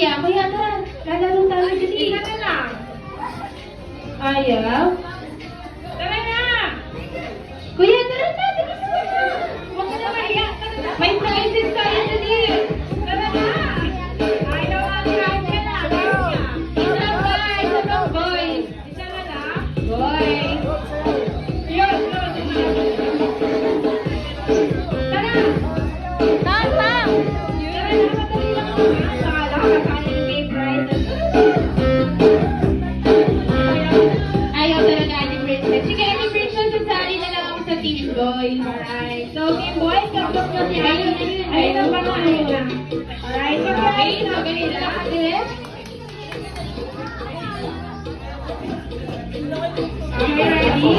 kuya. Kuya, tara. Lalaro tayo dito. Hindi na lang. Ayaw. Tara na! Kuya, tara na. Dito sa mga. Huwag ka na mahiya. Tara na. May prizes tayo dito. Tara na! Ayaw ang crowd ka na. Isa guys. Isa boys. Isa na lang. Boys. Yun, yun. Tara! Tara. Tara na, madali lang ako. Saka lang, kasali yung may prizes. Ayaw talaga ni Princess. Sige, ni Princess, sasali na lang ako sa Team Boys. Alright. So, Team Boys, kapag mo si Ayun. Ayun na pala, ayun na. Alright, Okay, so ganito natin. Okay, ready?